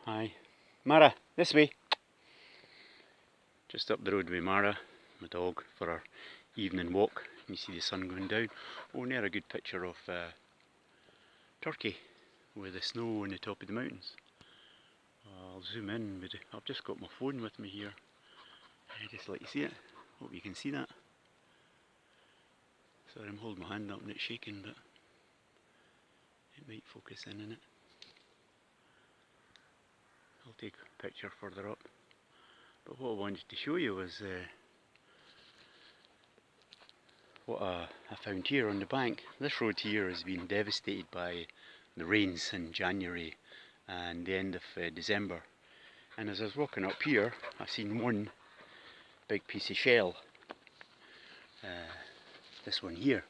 Hi. Mara, this way. Just up the road with Mara, my dog, for our evening walk. You see the sun going down. Oh, near a good picture of Turkey with the snow on the top of the mountains. I'll zoom in, but I've just got my phone with me here. I just let you see it. Hope you can see that. Sorry, I'm holding my hand up and it's shaking, but it might focus in on it. I'll take a picture further up. But what I wanted to show you was what I found here on the bank. This road here has been devastated by the rains in January and the end of December. And as I was walking up here, I seen one big piece of shell, this one here,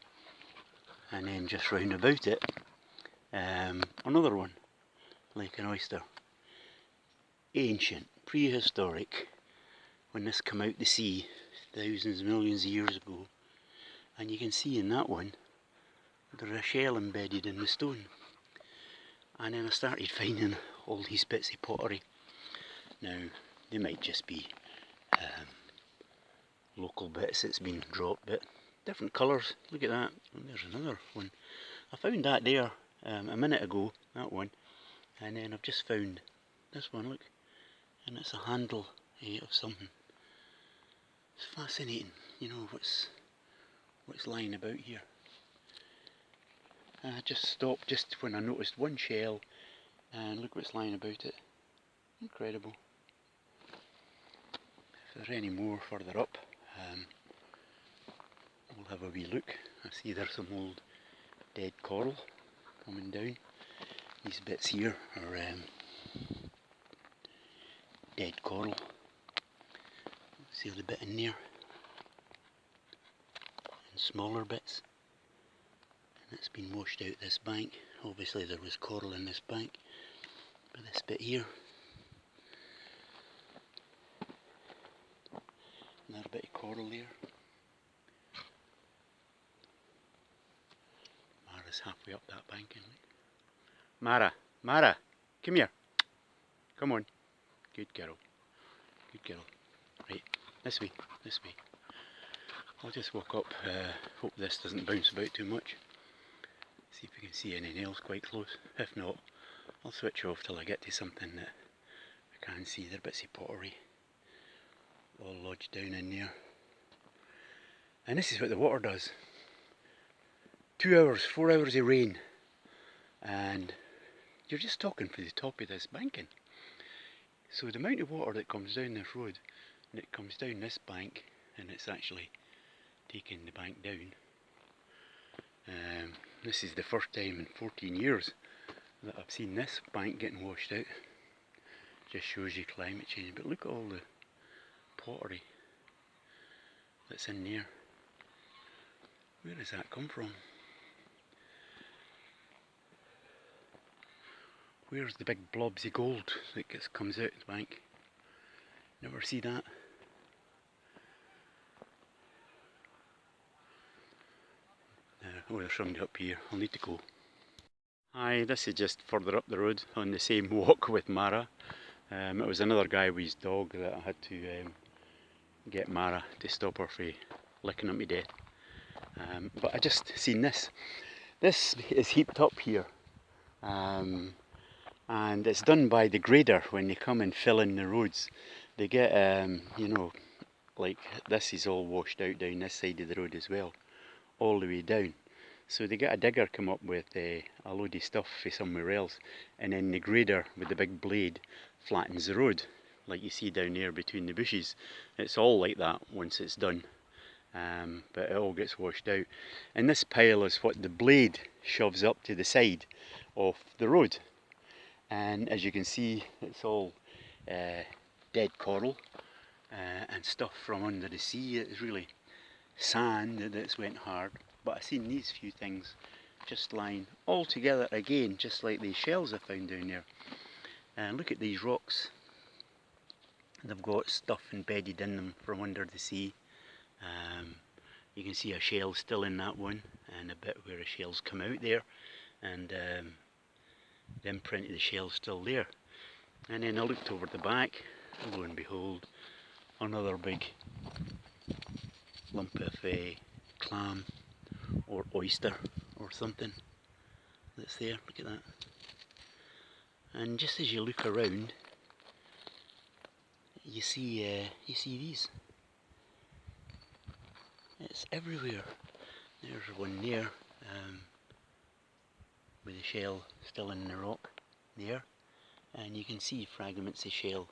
and then just round about it, another one, like an oyster. Ancient, prehistoric, when this came out the sea thousands, millions of years ago. And you can see in that one, there's a shell embedded in the stone. And then I started finding all these bits of pottery. Now, they might just be local bits that's been dropped, but different colours. Look at that. And there's another one. I found that there a minute ago, that one. And then I've just found this one, look. And it's a handle of something. It's fascinating, you know, what's lying about here. And I just stopped just when I noticed one shell, and look what's lying about it. Incredible. If there's any more further up, we'll have a wee look. I see there's some old dead coral coming down. These bits here are dead coral. See the bit in there, and smaller bits. And it's been washed out this bank. Obviously there was coral in this bank, but this bit here, another bit of coral there. Mara's halfway up that bank, isn't it? Mara, come here. Come on. Good girl. Good girl. Right, this way. I'll just walk up, hope this doesn't bounce about too much. See if we can see anything else quite close. If not, I'll switch off till I get to something that I can see. There are bits of pottery all lodged down in there. And this is what the water does. 2 hours, 4 hours of rain, and you're just talking for the top of this banking. So the amount of water that comes down this road, and it comes down this bank, and it's actually taking the bank down. This is the first time in 14 years that I've seen this bank getting washed out. Just shows you climate change. But look at all the pottery that's in there. Where does that come from? Where's the big blobs of gold that comes out of the bank? Never see that. Oh, there's something up here. I'll need to go. Hi, this is just further up the road on the same walk with Mara. It was another guy with his dog that I had to get Mara to stop her from licking at me death. But I just seen this. This is heaped up here. And it's done by the grader when they come and fill in the roads. They get, you know, like this is all washed out down this side of the road as well, all the way down. So they get a digger come up with a load of stuff from somewhere else, and then the grader with the big blade flattens the road, like you see down there between the bushes. It's all like that once it's done, but it all gets washed out. And this pile is what the blade shoves up to the side of the road. And as you can see, it's all dead coral and stuff from under the sea. It's really sand that's went hard. But I've seen these few things just lying all together again, just like these shells I found down there. And look at these rocks. They've got stuff embedded in them from under the sea. You can see a shell still in that one, and a bit where the shells come out there, and the imprint of the shell's still there. And then I looked over the back, and lo and behold, another big lump of clam or oyster or something that's there. Look at that. And just as you look around, you see these. It's everywhere. There's one there, with the shell still in the rock there, and you can see fragments of shell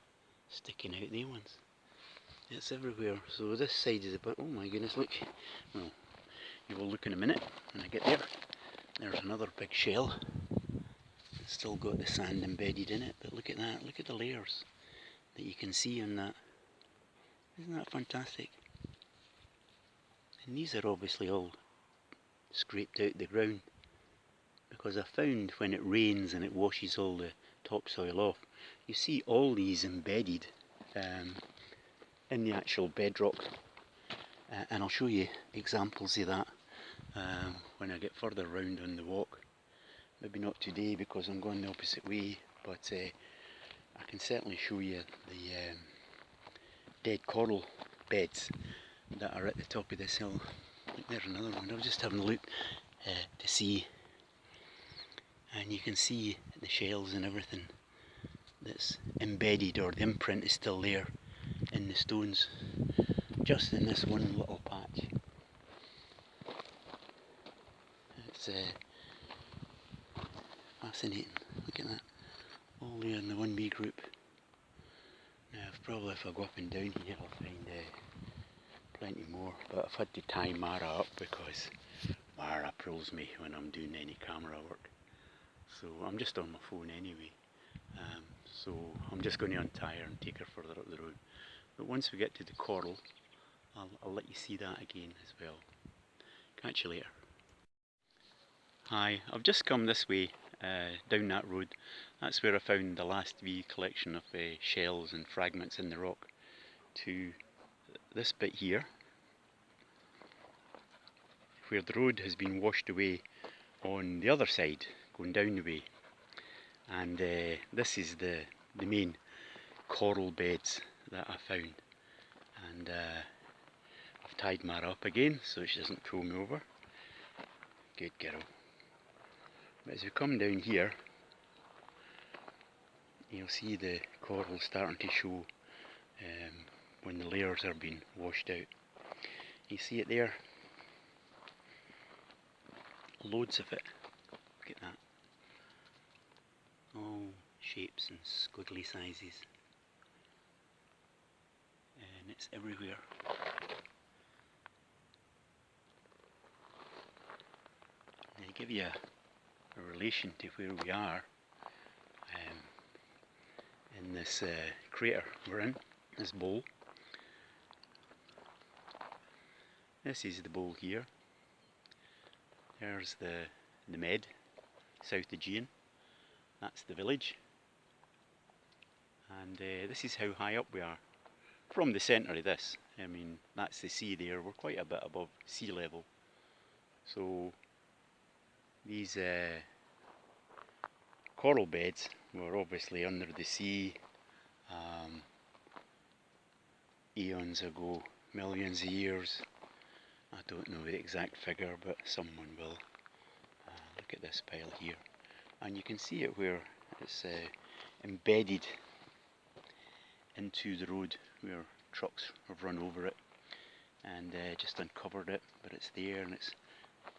sticking out there ones. It's everywhere. So this side is a bit, oh my goodness, look. Well, you will look in a minute when I get there. There's another big shell. It's still got the sand embedded in it, but look at that, look at the layers that you can see in that. Isn't that fantastic? And these are obviously all scraped out the ground, because I found when it rains and it washes all the topsoil off, you see all these embedded in the actual bedrock, and I'll show you examples of that when I get further round on the walk. Maybe not today because I'm going the opposite way, but I can certainly show you the dead coral beds that are at the top of this hill. There's another one. I was just having a look to see, and you can see the shells and everything that's embedded, or the imprint is still there in the stones, just in this one little patch. It's fascinating. Look at that, all there in the 1B group. Now probably if I go up and down here I'll find plenty more, but I've had to tie Mara up because Mara pulls me when I'm doing any camera work. So I'm just on my phone anyway, so I'm just going to untie her and take her further up the road. But once we get to the coral, I'll let you see that again as well. Catch you later. Hi, I've just come this way down that road. That's where I found the last wee collection of shells and fragments in the rock, to this bit here, where the road has been washed away on the other side, going down the way. And this is the main coral beds that I found. And I've tied Mara up again so she doesn't pull me over. Good girl. But as we come down here, you'll see the coral starting to show when the layers are being washed out. You see it there? Loads of it. Look at that. All shapes and squiggly sizes. And it's everywhere. And to give you a relation to where we are, in this crater we're in, this bowl. This is the bowl here. There's the Med, South Aegean. That's the village. And this is how high up we are. From the centre of this, I mean, that's the sea there. We're quite a bit above sea level. So these coral beds were obviously under the sea eons ago, millions of years. I don't know the exact figure, but someone will. Look at this pile here, and you can see it where it's embedded into the road, where trucks have run over it and just uncovered it, but it's there, and it's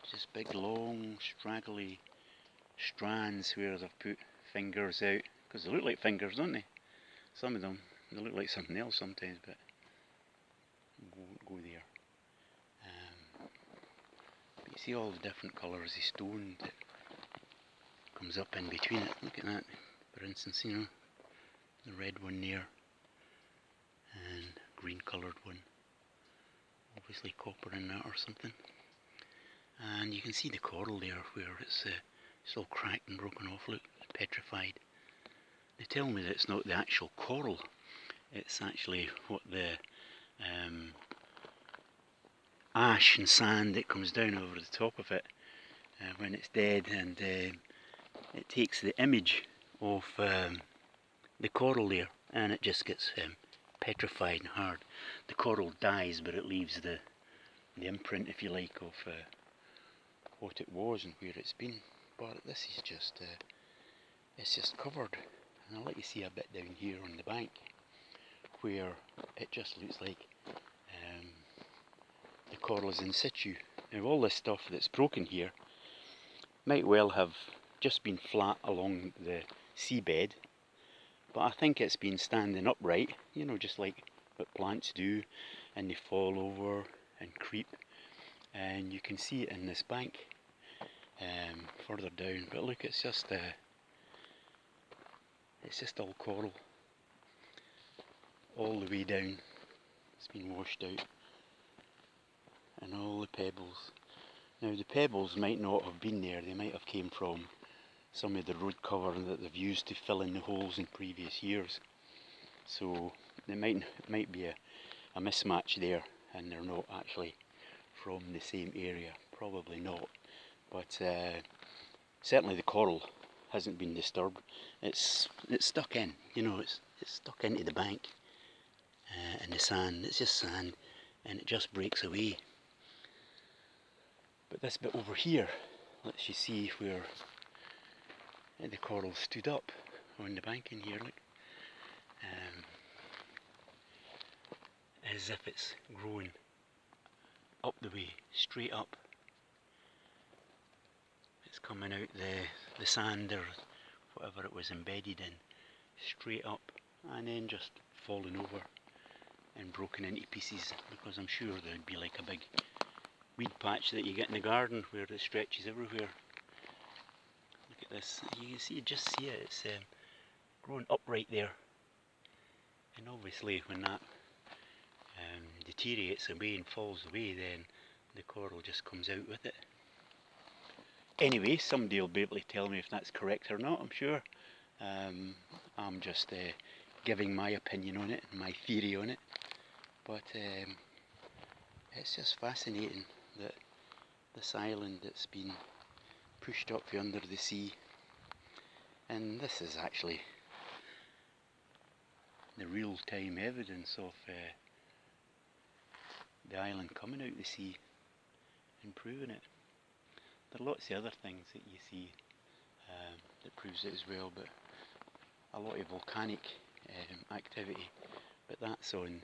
just big long straggly strands where they've put fingers out, because they look like fingers, don't they? Some of them, they look like something else sometimes, but go there. But you see all the different colours of stone that comes up in between it. Look at that, for instance, you know, the red one there, and green coloured one, obviously copper in that or something. And you can see the coral there where it's all cracked and broken off. Look, it's petrified. They tell me that it's not the actual coral, it's actually what the ash and sand that comes down over the top of it when it's dead, and it takes the image of the coral there, and it just gets petrified and hard. The coral dies, but it leaves the imprint, if you like, of what it was and where it's been. But this is just, it's just covered. And I'll let you see a bit down here on the bank, where it just looks like the coral is in situ. Now all this stuff that's broken here might well have just been flat along the seabed, but I think it's been standing upright, you know, just like what plants do, and they fall over and creep, and you can see it in this bank further down. But look, it's just all coral all the way down. It's been washed out, and all the pebbles. Now the pebbles might not have been there, they might have came from some of the road cover that they've used to fill in the holes in previous years. So there might be a mismatch there, and they're not actually from the same area. Probably not, but certainly the coral hasn't been disturbed. It's stuck in, you know, it's stuck into the bank and the sand. It's just sand, and it just breaks away. But this bit over here lets you see where the coral stood up on the bank in here, look. As if it's growing up the way, straight up. It's coming out the sand or whatever it was embedded in, straight up, and then just falling over and broken into pieces, because I'm sure there'd be like a big weed patch that you get in the garden where it stretches everywhere. Look at this, you can see, just see it, it's growing upright there, and obviously when that deteriorates away and falls away, then the coral just comes out with it. Anyway, somebody will be able to tell me if that's correct or not, I'm sure. I'm just giving my opinion on it, my theory on it, but it's just fascinating that this island that's been pushed up from under the sea, and this is actually the real time evidence of the island coming out the sea and proving it. There are lots of other things that you see that proves it as well, but a lot of volcanic activity, but that's on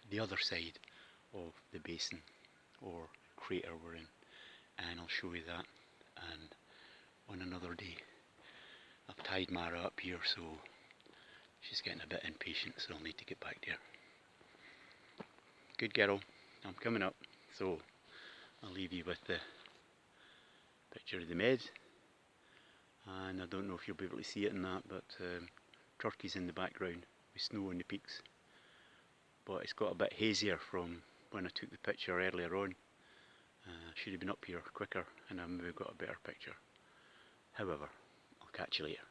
the other side of the basin or crater we're in, and I'll show you that and on another day. I've tied Mara up here, so she's getting a bit impatient, so I'll need to get back there. Good girl, I'm coming up, so I'll leave you with the picture of the med, and I don't know if you'll be able to see it in that, but turkeys in the background with snow on the peaks, but it's got a bit hazier from when I took the picture earlier on. Should have been up here quicker and I maybe got a better picture. However, I'll catch you later.